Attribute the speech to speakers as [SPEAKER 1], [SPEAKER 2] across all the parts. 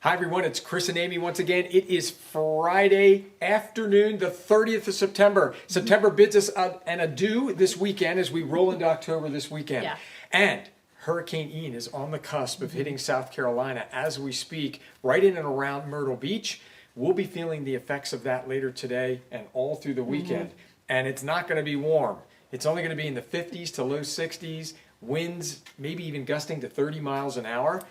[SPEAKER 1] Hi everyone, it's Chris and Amy once again. It is Friday afternoon, the 30th of September. September bids us an adieu this weekend as we roll into October this weekend.
[SPEAKER 2] Yeah.
[SPEAKER 1] And Hurricane Ian is on the cusp of hitting South Carolina as we speak, right in and around Myrtle Beach. We'll be feeling the effects of that later today and all through the weekend. And it's not going to be warm. It's only going to be in the 50s to low 60s, winds maybe even gusting to 30 miles an hour.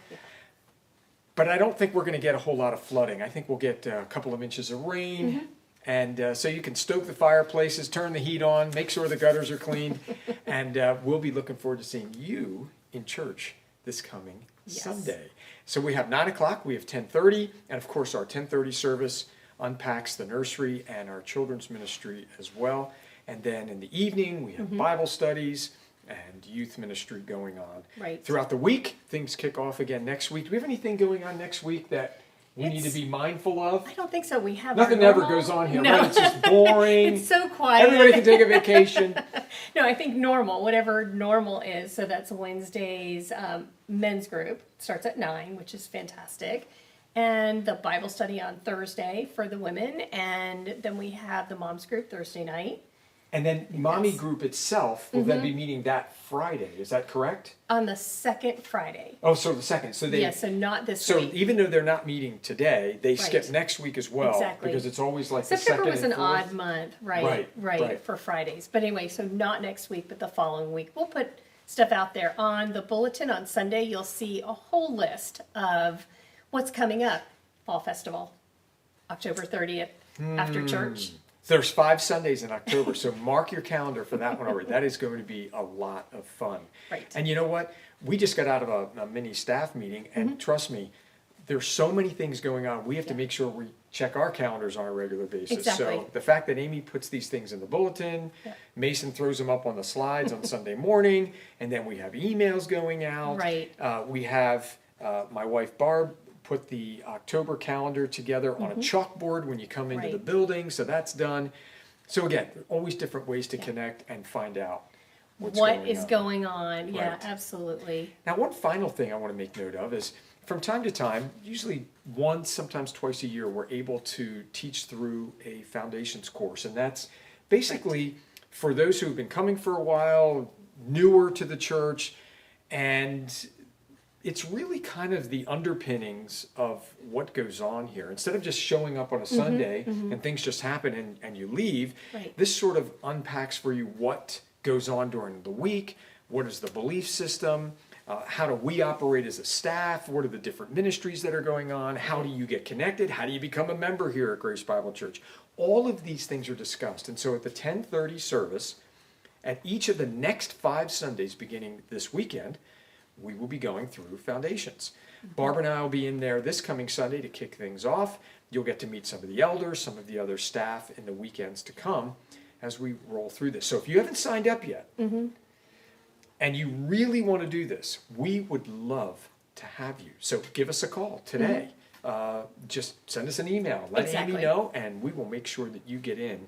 [SPEAKER 1] But I don't think we're going to get a whole lot of flooding. I think we'll get a couple of inches of rain. And so you can stoke the fireplaces, turn the heat on, make sure the gutters are cleaned. And we'll be looking forward to seeing you in church this coming Sunday. So we have 9 o'clock, we have 10:30, and of course our 10:30 service unpacks the nursery and our children's ministry as well. And then in the evening, we have Bible studies and youth ministry going on.
[SPEAKER 2] Right.
[SPEAKER 1] Throughout the week, things kick off again next week. Do we have anything going on next week that we need to be mindful of?
[SPEAKER 2] I don't think so. We have
[SPEAKER 1] Nothing
[SPEAKER 2] our
[SPEAKER 1] ever
[SPEAKER 2] normal-
[SPEAKER 1] goes on here,
[SPEAKER 2] No.
[SPEAKER 1] right? It's just boring.
[SPEAKER 2] It's so quiet.
[SPEAKER 1] Everybody can take a vacation.
[SPEAKER 2] No, I think normal, whatever normal is. So that's Wednesday's men's group. Starts at 9, which is fantastic. And the Bible study on Thursday for the women. And then we have the moms group Thursday night.
[SPEAKER 1] And then Mommy Group itself will then be meeting that Friday. Is that correct?
[SPEAKER 2] On the second Friday.
[SPEAKER 1] Oh, so the second. So they.
[SPEAKER 2] Yeah, so not this
[SPEAKER 1] So
[SPEAKER 2] week.
[SPEAKER 1] even though they're not meeting today, they skip next week as well.
[SPEAKER 2] Exactly.
[SPEAKER 1] Because it's always like
[SPEAKER 2] September
[SPEAKER 1] the
[SPEAKER 2] was
[SPEAKER 1] second
[SPEAKER 2] an
[SPEAKER 1] and fourth.
[SPEAKER 2] odd month, right, for Fridays. But anyway, so not next week, but the following week. We'll put stuff out there. On the bulletin on Sunday, you'll see a whole list of what's coming up. Fall Festival, October 30th, after church.
[SPEAKER 1] There's 5 Sundays in October, so mark your calendar for that one already. That is going to be a lot of fun.
[SPEAKER 2] Right.
[SPEAKER 1] And you know what? We just got out of a mini staff meeting, and trust me, there's so many things going on. We have to make sure we check our calendars on a regular basis.
[SPEAKER 2] Exactly.
[SPEAKER 1] So the fact that Amy puts these things in the bulletin, Mason throws them up on the slides on Sunday morning, and then we have emails going out.
[SPEAKER 2] Right.
[SPEAKER 1] We have my wife Barb put the October calendar together on a chalkboard when you come into the
[SPEAKER 2] Right.
[SPEAKER 1] building, so that's done. So again, always different ways to connect and find out what's
[SPEAKER 2] What
[SPEAKER 1] going
[SPEAKER 2] is
[SPEAKER 1] on.
[SPEAKER 2] going on? Yeah,
[SPEAKER 1] Right.
[SPEAKER 2] absolutely.
[SPEAKER 1] Now, one final thing I want to make note of is from time to time, usually once, sometimes twice a year, we're able to teach through a foundations course. And that's basically for those who have been coming for a while, newer to the church, and it's really kind of the underpinnings of what goes on here. Instead of just showing up on a Sunday and things just happen and you leave,
[SPEAKER 2] Right.
[SPEAKER 1] this sort of unpacks for you what goes on during the week, what is the belief system, how do we operate as a staff, what are the different ministries that are going on, how do you get connected, how do you become a member here at Grace Bible Church. All of these things are discussed. And so at the 10:30 service, at each of the next 5 Sundays beginning this weekend, we will be going through foundations. Barbara and I will be in there this coming Sunday to kick things off. You'll get to meet some of the elders, some of the other staff in the weekends to come as we roll through this. So if you haven't signed up yet, and you really want to do this, we would love to have you. So give us a call today. Just send us an email. Let
[SPEAKER 2] Exactly.
[SPEAKER 1] Amy know, and we will make sure that you get in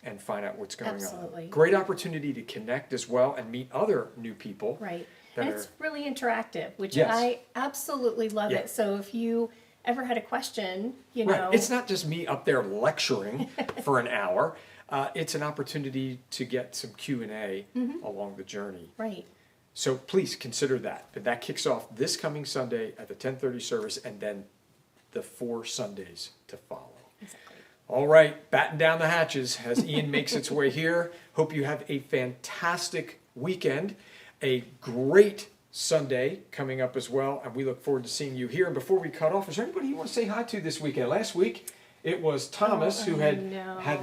[SPEAKER 1] and find out what's going
[SPEAKER 2] Absolutely.
[SPEAKER 1] on. Great opportunity to connect as well and meet other new people.
[SPEAKER 2] Right.
[SPEAKER 1] that
[SPEAKER 2] And it's
[SPEAKER 1] are-
[SPEAKER 2] really interactive, which
[SPEAKER 1] Yes.
[SPEAKER 2] I absolutely love
[SPEAKER 1] Yeah.
[SPEAKER 2] it. So if you ever had a question, you
[SPEAKER 1] Right.
[SPEAKER 2] know,
[SPEAKER 1] It's not just me up there lecturing for an hour. It's an opportunity to get some Q&A along the journey.
[SPEAKER 2] right.
[SPEAKER 1] So please consider that. But that kicks off this coming Sunday at the 10:30 service and then the 4 Sundays to follow.
[SPEAKER 2] Exactly.
[SPEAKER 1] All right, batten down the hatches as Ian makes its way here. Hope you have a fantastic weekend, a great Sunday coming up as well, and we look forward to seeing you here. And before we cut off, is there anybody you want to say hi to this weekend? Last week it was Thomas who
[SPEAKER 2] I
[SPEAKER 1] had
[SPEAKER 2] know.
[SPEAKER 1] had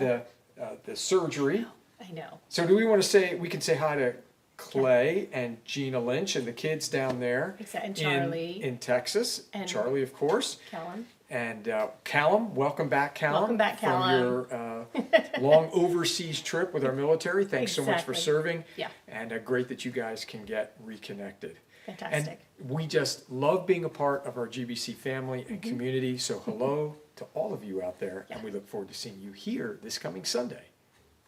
[SPEAKER 1] the surgery.
[SPEAKER 2] I know.
[SPEAKER 1] So do we want to say, we can say hi to Clay and Gina Lynch and the kids down there
[SPEAKER 2] And Charlie.
[SPEAKER 1] in Texas.
[SPEAKER 2] And
[SPEAKER 1] Charlie, of course.
[SPEAKER 2] Callum.
[SPEAKER 1] And Callum, welcome back, Callum.
[SPEAKER 2] Welcome back, Callum.
[SPEAKER 1] From your long overseas trip with our military. Thanks so much for
[SPEAKER 2] Exactly.
[SPEAKER 1] serving.
[SPEAKER 2] Yeah.
[SPEAKER 1] And great that you guys can get reconnected.
[SPEAKER 2] Fantastic.
[SPEAKER 1] And we just love being a part of our GBC family and community. So hello to all of you out there. And we look forward to seeing you here this coming Sunday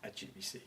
[SPEAKER 1] at GBC.